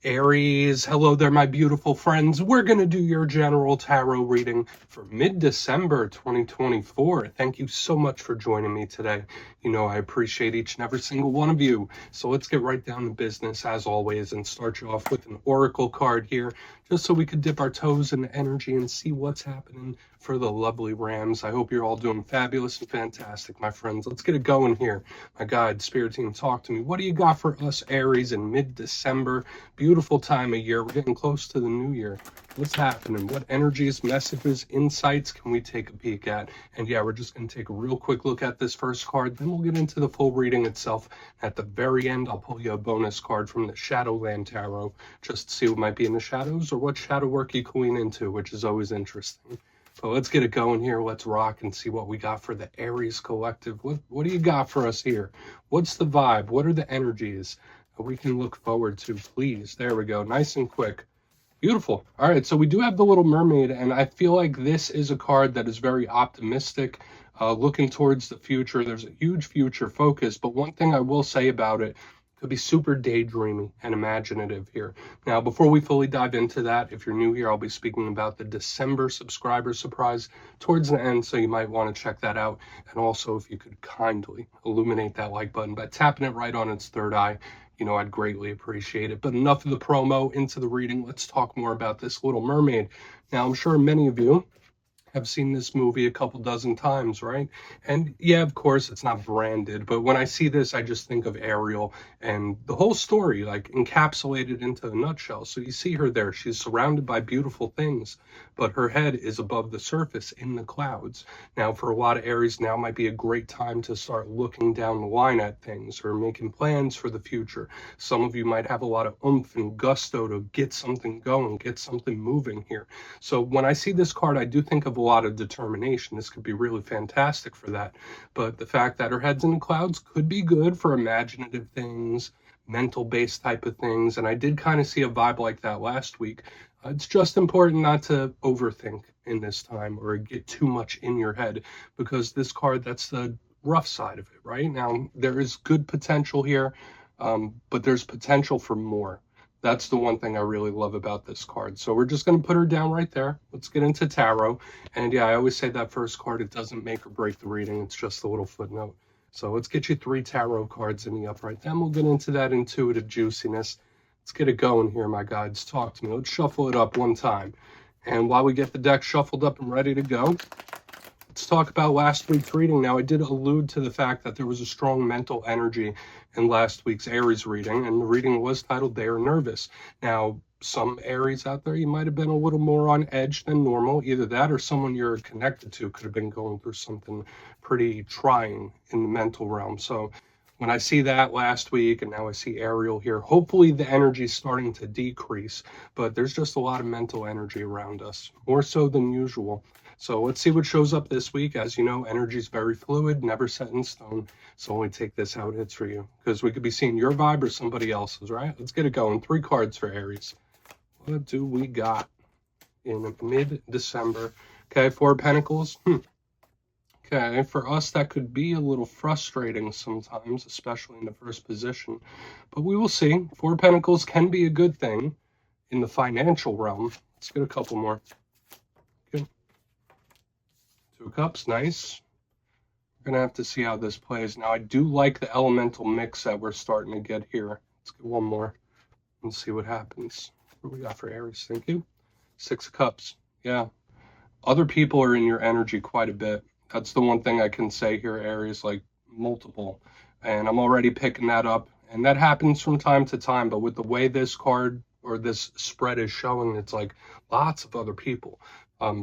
Aries, hello there, my beautiful friends. We're going to do your general tarot reading for mid-December 2024. Thank you so much for joining me today. You know, I appreciate each and every single one of you. So let's get right down to business as always and start you off with an oracle card here, just so we could dip our toes in the energy and see what's happening for the lovely Rams. I hope you're all doing fabulous and fantastic, my friends. Let's get it going here. My guide, spirit team, talk to me. What do you got for us, Aries, in mid-December? Beautiful time of year. We're getting close to the new year. What's happening? What energies, messages, insights can we take a peek at? And yeah, we're just going to take a real quick look at this first card. Then we'll get into the full reading itself. At the very end, I'll pull you a bonus card from the Shadowland Tarot, just to see what might be in the shadows or what shadow work you queen into, which is always interesting. So let's get it going here. Let's rock and see what we got for the Aries collective. What do you got for us here? What's the vibe? What are the energies we can look forward to, please? There we go. Nice and quick. Beautiful. All right, so we do have the Little Mermaid, and I feel like this is a card that is very optimistic, looking towards the future. There's a huge future focus, but one thing I will say about it, could be super daydreamy and imaginative here. Now, before we fully dive into that, if you're new here, I'll be speaking about the December subscriber surprise towards the end, so you might want to check that out. And also, if you could kindly illuminate that like button by tapping it right on its third eye, you know, I'd greatly appreciate it. But enough of the promo, into the reading. Let's talk more about this Little Mermaid. Now, I'm sure many of you have seen this movie a couple dozen times, right? And yeah, of course, it's not branded, but when I see this, I just think of Ariel and the whole story, like encapsulated into a nutshell. So you see her there, she's surrounded by beautiful things, but her head is above the surface in the clouds. Now, for a lot of Aries, now might be a great time to start looking down the line at things or making plans for the future. Some of you might have a lot of oomph and gusto to get something going, get something moving here. So when I see this card, I do think of a lot of determination. This could be really fantastic for that. But the fact that her head's in the clouds could be good for imaginative things, mental-based type of things. And I did kind of see a vibe like that last week. It's just important not to overthink in this time or get too much in your head, because this card, that's the rough side of it, right? Now, there is good potential here, but there's potential for more. That's the one thing I really love about this card. So we're just going to put her down right there. Let's get into tarot. And yeah, I always say that first card, it doesn't make or break the reading. It's just a little footnote. So let's get you 3 tarot cards in the upright. Then we'll get into that intuitive juiciness. Let's get it going here, my guides. Talk to me. Let's shuffle it up one time. And while we get the deck shuffled up and ready to go, let's talk about last week's reading. Now, I did allude to the fact that there was a strong mental energy in last week's Aries reading, and the reading was titled They Are Nervous. Now, some Aries out there, you might have been a little more on edge than normal. Either that or someone you're connected to could have been going through something pretty trying in the mental realm. So when I see that last week, and now I see Ariel here, hopefully the energy is starting to decrease, but there's just a lot of mental energy around us, more so than usual. So let's see what shows up this week. As you know, energy is very fluid, never set in stone. So only take this how it hits for you, because we could be seeing your vibe or somebody else's, right? Let's get it going. 3 cards for Aries. What do we got in mid-December? Okay, 4 of Pentacles. Okay, for us, that could be a little frustrating sometimes, especially in the first position. But we will see. 4 of Pentacles can be a good thing in the financial realm. Let's get a couple more. 2 of Cups, nice. We're going to have to see how this plays. Now, I do like the elemental mix that we're starting to get here. Let's get one more and see what happens. What do we got for Aries? Thank you. 6 of Cups. Yeah. Other people are in your energy quite a bit. That's the one thing I can say here, Aries, like multiple. And I'm already picking that up. And that happens from time to time. But with the way this card or this spread is showing, it's like lots of other people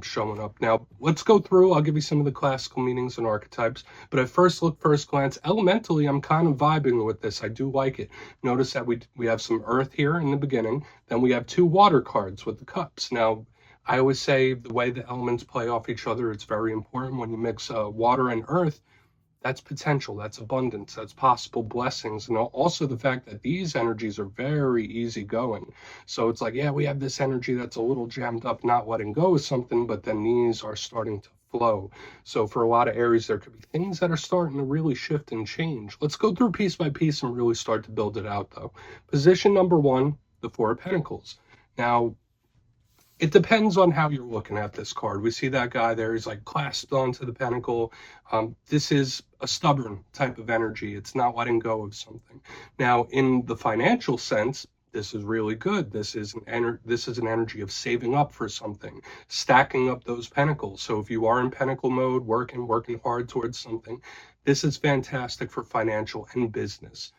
showing up. Now, let's go through. I'll give you some of the classical meanings and archetypes. But at first glance, elementally, I'm kind of vibing with this. I do like it. Notice that we have some earth here in the beginning. Then we have 2 water cards with the cups. Now, I always say the way the elements play off each other, it's very important. When you mix water and earth, that's potential, that's abundance, that's possible blessings. And also the fact that these energies are very easygoing. So it's like, yeah, we have this energy that's a little jammed up, not letting go of something, but then these are starting to flow. So for a lot of Aries, there could be things that are starting to really shift and change. Let's go through piece by piece and really start to build it out, though. Position number 1, the Four of Pentacles. Now, it depends on how you're looking at this card. We see that guy there, he's like clasped onto the pentacle. This is a stubborn type of energy. It's not letting go of something. Now, in the financial sense, this is really good. This is an energy of saving up for something, stacking up those pentacles. So if you are in pentacle mode, working hard towards something, this is fantastic for financial and business.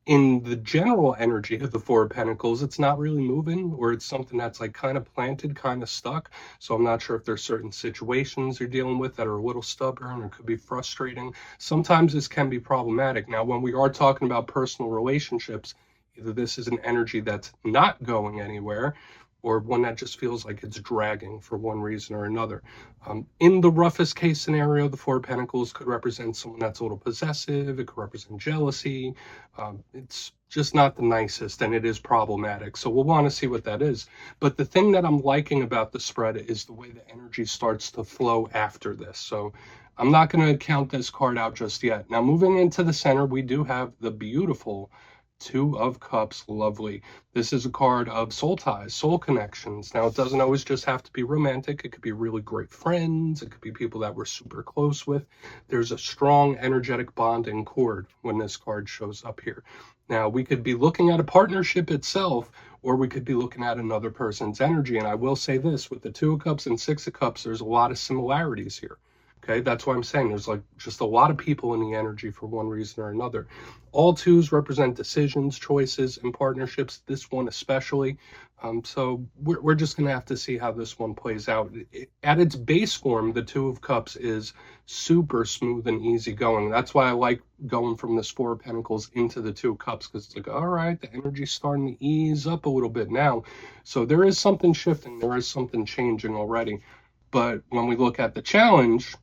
In the general energy of the Four of Pentacles, it's not really moving, or it's something that's like kind of planted, kind of stuck. So I'm not sure if there's certain situations you're dealing with that are a little stubborn or could be frustrating. Sometimes this can be problematic. Now, when we are talking about personal relationships, either this is an energy that's not going anywhere, or one that just feels like it's dragging for one reason or another. In the roughest case scenario, the Four of Pentacles could represent someone that's a little possessive. It could represent jealousy. It's just not the nicest, and it is problematic. So we'll want to see what that is. But the thing that I'm liking about the spread is the way the energy starts to flow after this. So I'm not going to count this card out just yet. Now, moving into the center, we do have the beautiful Two of Cups. Lovely. This is a card of soul ties, soul connections. Now, it doesn't always just have to be romantic. It could be really great friends. It could be people that we're super close with. There's a strong energetic bonding cord when this card shows up here. Now, we could be looking at a partnership itself, or we could be looking at another person's energy. And I will say this, with the Two of Cups and Six of Cups, there's a lot of similarities here. Okay, that's why I'm saying there's like just a lot of people in the energy for one reason or another. All twos represent decisions, choices, and partnerships, this one especially. So we're just going to have to see how this one plays out. At its base form, the Two of Cups is super smooth and easy going. That's why I like going from this Four of Pentacles into the Two of Cups, because it's like, all right, the energy's starting to ease up a little bit now. So there is something shifting. There is something changing already. But when we look at the challenge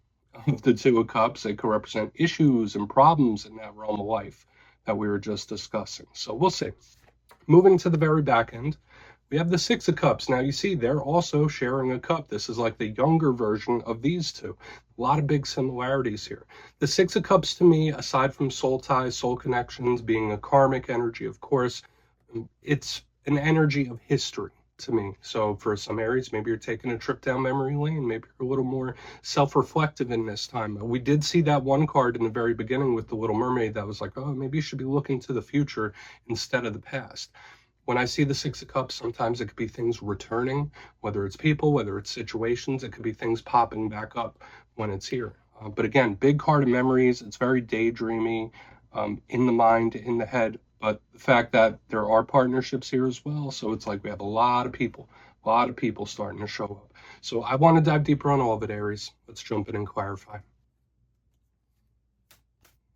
of the Two of Cups, it could represent issues and problems in that realm of life that we were just discussing. So we'll see. Moving to the very back end, we have the Six of Cups. Now, you see, they're also sharing a cup. This is like the younger version of these two. A lot of big similarities here. The Six of Cups, to me, aside from soul ties, soul connections, being a karmic energy, of course, it's an energy of history to me. So for some Aries, maybe you're taking a trip down memory lane. Maybe you're a little more self-reflective in this time. We did see that one card in the very beginning with the Little Mermaid that was like, oh, maybe you should be looking to the future instead of the past. When I see the Six of Cups, sometimes it could be things returning, whether it's people, whether it's situations. It could be things popping back up when it's here. But again, big card of memories. It's very daydreamy, in the mind, in the head. But the fact that there are partnerships here as well, so it's like we have a lot of people starting to show up. So I want to dive deeper on all of it, Aries. Let's jump in and clarify.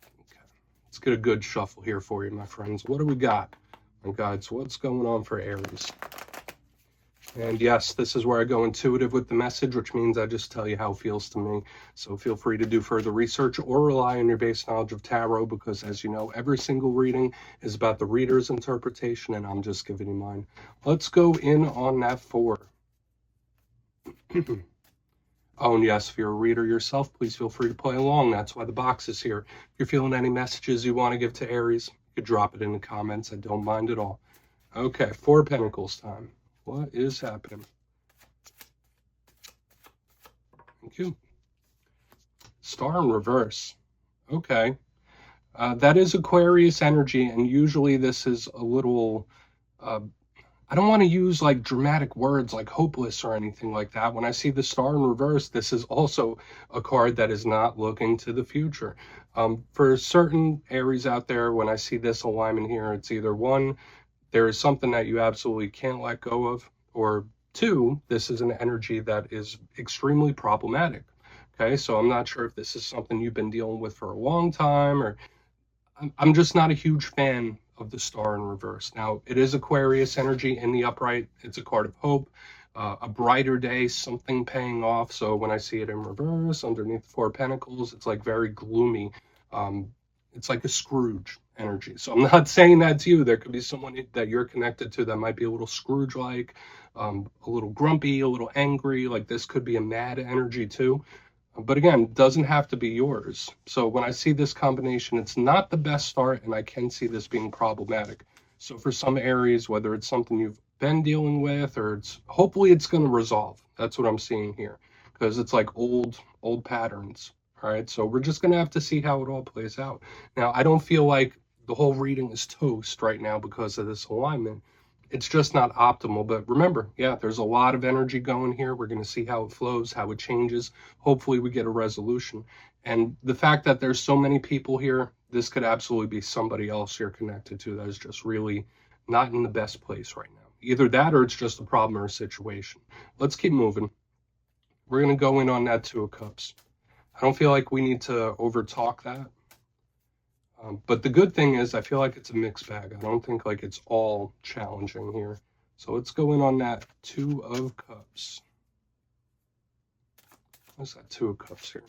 Okay, let's get a good shuffle here for you, my friends. What do we got? My guides, what's going on for Aries? And yes, this is where I go intuitive with the message, which means I just tell you how it feels to me. So feel free to do further research or rely on your base knowledge of tarot, because as you know, every single reading is about the reader's interpretation, and I'm just giving you mine. Let's go in on that 4. Oh, and yes, if you're a reader yourself, please feel free to play along. That's why the box is here. If you're feeling any messages you want to give to Aries, you could drop it in the comments. I don't mind at all. Okay, 4 of Pentacles time. What is happening? Thank you. Star in reverse. Okay. That is Aquarius energy, and usually this is a little... I don't want to use like dramatic words like hopeless or anything like that. When I see the star in reverse, this is also a card that is not looking to the future. For certain Aries out there, when I see this alignment here, it's either 1, there is something that you absolutely can't let go of, or 2, this is an energy that is extremely problematic. Okay, so I'm not sure if this is something you've been dealing with for a long time, or I'm just not a huge fan of the star in reverse. Now, it is Aquarius energy in the upright. It's a card of hope, a brighter day, something paying off. So when I see it in reverse underneath the 4 of Pentacles, it's like very gloomy. It's like a Scrooge energy. So I'm not saying that to you. There could be someone that you're connected to that might be a little Scrooge-like, a little grumpy, a little angry. Like this could be a mad energy too. But again, it doesn't have to be yours. So when I see this combination, it's not the best start, and I can see this being problematic. So for some Aries, whether it's something you've been dealing with, or hopefully it's going to resolve. That's what I'm seeing here, because it's like old patterns. All right, so we're just going to have to see how it all plays out. Now, I don't feel like the whole reading is toast right now because of this alignment. It's just not optimal. But remember, yeah, there's a lot of energy going here. We're going to see how it flows, how it changes. Hopefully we get a resolution. And the fact that there's so many people here, this could absolutely be somebody else you're connected to that is just really not in the best place right now. Either that or it's just a problem or a situation. Let's keep moving. We're going to go in on that Two of Cups. I don't feel like we need to overtalk that. But the good thing is I feel like it's a mixed bag. I don't think like it's all challenging here. So let's go in on that Two of Cups. What's that Two of Cups here?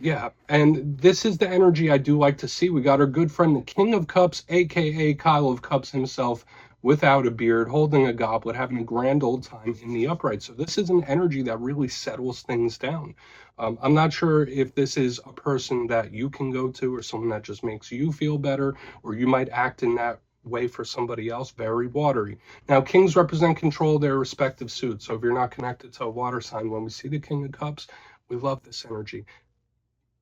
Yeah, and this is the energy I do like to see. We got our good friend, the King of Cups, aka Kyle of Cups himself, without a beard, holding a goblet, having a grand old time in the upright. So this is an energy that really settles things down. I'm not sure if this is a person that you can go to or someone that just makes you feel better, or you might act in that way for somebody else. Very watery. Now, kings represent control of their respective suits. So if you're not connected to a water sign, when we see the King of Cups, we love this energy.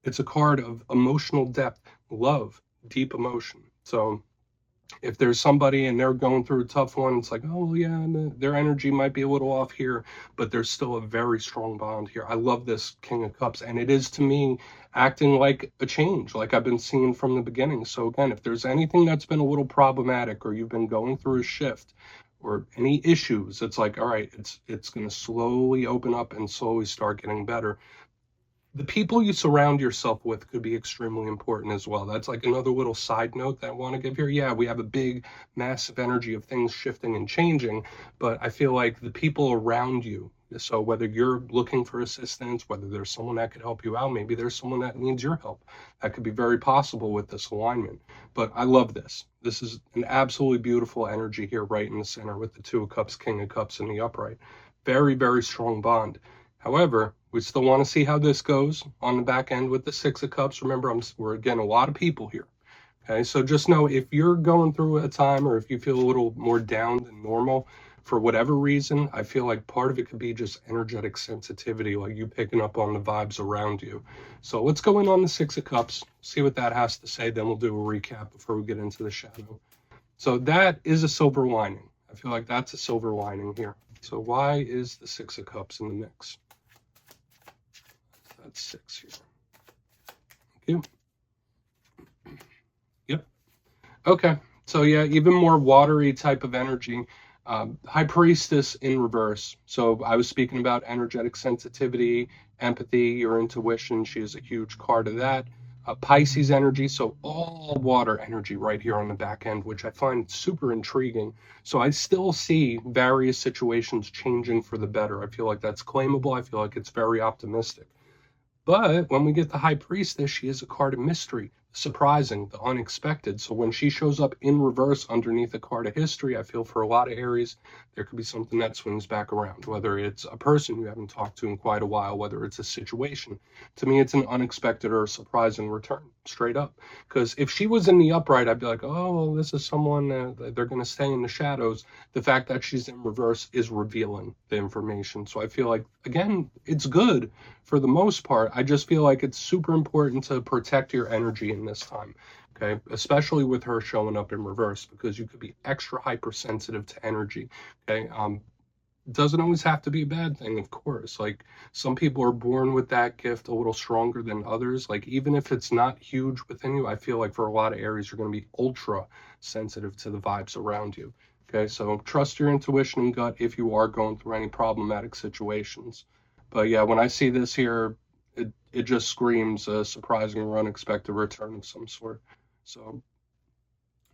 It's a card of emotional depth, love, deep emotion. So if there's somebody and they're going through a tough one, it's like, oh yeah, their energy might be a little off here, but there's still a very strong bond here. I love this King of Cups, and it is to me acting like a change, like I've been seeing from the beginning. So again, if there's anything that's been a little problematic, or you've been going through a shift, or any issues, it's like, all right, it's going to slowly open up and slowly start getting better. The people you surround yourself with could be extremely important as well. That's like another little side note that I want to give here. Yeah, we have a big, massive energy of things shifting and changing, but I feel like the people around you, so whether you're looking for assistance, whether there's someone that could help you out, maybe there's someone that needs your help. That could be very possible with this alignment. But I love this. This is an absolutely beautiful energy here right in the center with the Two of Cups, King of Cups in the upright. Very, very strong bond. However, we still want to see how this goes on the back end with the Six of Cups. Remember, we're again a lot of people here. Okay, so just know if you're going through a time, or if you feel a little more down than normal for whatever reason, I feel like part of it could be just energetic sensitivity, like you picking up on the vibes around you. So let's go in on the Six of Cups, see what that has to say. Then we'll do a recap before we get into the shadow. So that is a silver lining. I feel like that's a silver lining here. So why is the Six of Cups in the mix? That's 6 here. Thank you. Yep. Okay. So yeah, even more watery type of energy. High Priestess in reverse. So I was speaking about energetic sensitivity, empathy, your intuition. She is a huge card of that. Pisces energy, so all water energy right here on the back end, which I find super intriguing. So I still see various situations changing for the better. I feel like that's claimable. I feel like it's very optimistic. But when we get the High Priestess, she is a card of mystery, surprising, the unexpected. So when she shows up in reverse underneath a card of history, I feel for a lot of Aries, there could be something that swings back around, whether it's a person you haven't talked to in quite a while, whether it's a situation. To me, it's an unexpected or a surprising return, straight up. Because if she was in the upright, I'd be like, oh, well, this is someone they're going to stay in the shadows. The fact that she's in reverse is revealing the information. So I feel like, again, it's good for the most part. I just feel like it's super important to protect your energy in this time, okay? Especially with her showing up in reverse, because you could be extra hypersensitive to energy, okay? It doesn't always have to be a bad thing, of course. Like, some people are born with that gift a little stronger than others. Like, even if it's not huge within you, I feel like for a lot of Aries, you're going to be ultra sensitive to the vibes around you, okay? So trust your intuition and gut if you are going through any problematic situations. But yeah, when I see this here, it just screams a surprising or unexpected return of some sort. So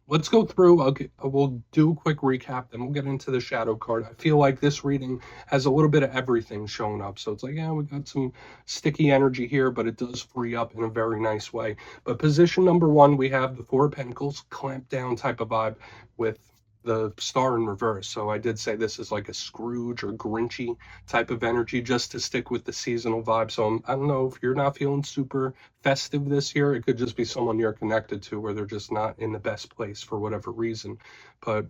let's go through. We'll do a quick recap, then we'll get into the shadow card. I feel like this reading has a little bit of everything showing up. So it's like, yeah, we got some sticky energy here, but it does free up in a very nice way. But position number 1, we have the Four of Pentacles, clamp down type of vibe with the star in reverse. So I did say this is like a Scrooge or Grinchy type of energy, just to stick with the seasonal vibe. So I don't know if you're not feeling super festive this year. It could just be someone you're connected to where they're just not in the best place for whatever reason. But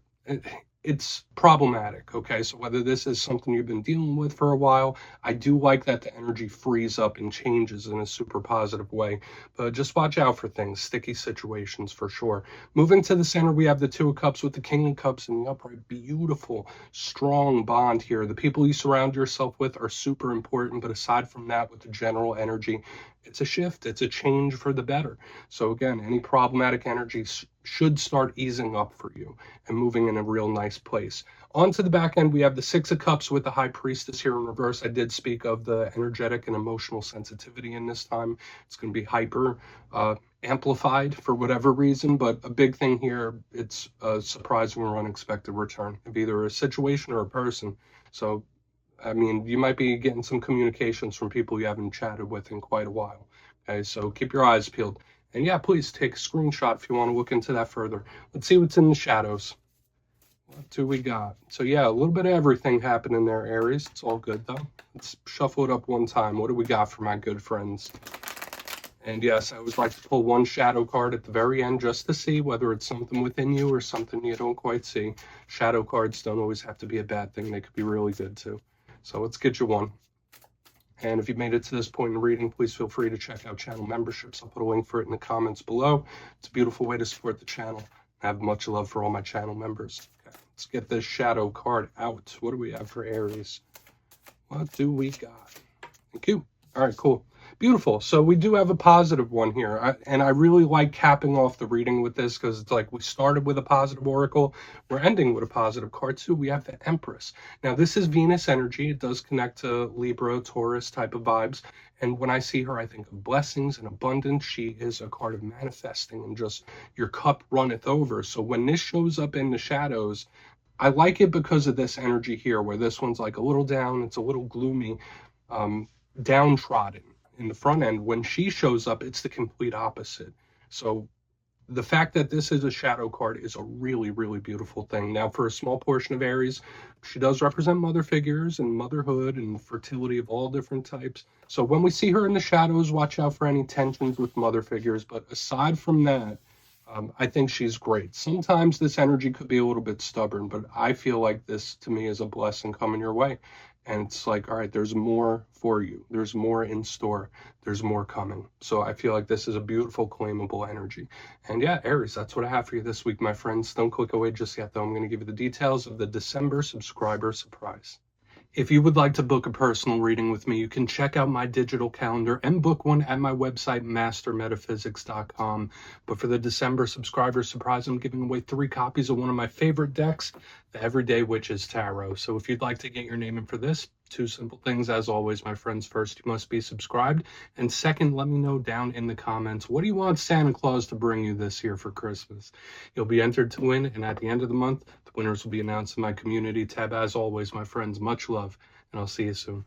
it's problematic, okay? So whether this is something you've been dealing with for a while, I do like that the energy frees up and changes in a super positive way. But just watch out for things, sticky situations for sure. Moving to the center, we have the Two of Cups with the King of Cups in the upright. Beautiful, strong bond here. The people you surround yourself with are super important, but aside from that, with the general energy, it's a shift, it's a change for the better. So again, any problematic energies should start easing up for you and moving in a real nice place. On to the back end, we have the Six of Cups with the High Priestess here in reverse. I did speak of the energetic and emotional sensitivity in this time. It's going to be hyper amplified for whatever reason, but a big thing here, it's a surprising or unexpected return of either a situation or a person. So I mean, you might be getting some communications from people you haven't chatted with in quite a while. Okay, so keep your eyes peeled. And yeah, please take a screenshot if you want to look into that further. Let's see what's in the shadows. What do we got? So yeah, a little bit of everything happening there, Aries. It's all good though. Let's shuffle it up one time. What do we got for my good friends? And yes, I always like to pull one shadow card at the very end just to see whether it's something within you or something you don't quite see. Shadow cards don't always have to be a bad thing. They could be really good too. So let's get you one. And if you've made it to this point in reading, please feel free to check out channel memberships. I'll put a link for it in the comments below. It's a beautiful way to support the channel. I have much love for all my channel members. Okay, let's get this shadow card out. What do we have for Aries? What do we got? Thank you. All right, cool. Beautiful. So we do have a positive one here. And I really like capping off the reading with this because it's like we started with a positive oracle. We're ending with a positive card too. We have the Empress. Now, this is Venus energy. It does connect to Libra, Taurus type of vibes. And when I see her, I think of blessings and abundance. She is a card of manifesting and just your cup runneth over. So when this shows up in the shadows, I like it because of this energy here, where this one's like a little down. It's a little gloomy, downtrodden. In the front end, when she shows up, it's the complete opposite. So the fact that this is a shadow card is a really, really beautiful thing. Now, for a small portion of Aries, she does represent mother figures and motherhood and fertility of all different types. So when we see her in the shadows, watch out for any tensions with mother figures. But aside from that, I think she's great. Sometimes this energy could be a little bit stubborn, but I feel like this to me is a blessing coming your way. And it's like, all right, there's more for you. There's more in store. There's more coming. So I feel like this is a beautiful, claimable energy. And yeah, Aries, that's what I have for you this week, my friends. Don't click away just yet, though. I'm going to give you the details of the December subscriber surprise. If you would like to book a personal reading with me, you can check out my digital calendar and book one at my website, mastermetaphysics.com. But for the December subscriber surprise, I'm giving away 3 copies of one of my favorite decks, the Everyday Witches Tarot. So if you'd like to get your name in for this, 2 simple things, as always, my friends. First, you must be subscribed. And second, let me know down in the comments, what do you want Santa Claus to bring you this year for Christmas? You'll be entered to win, and at the end of the month, the winners will be announced in my community tab. As always, my friends, much love, and I'll see you soon.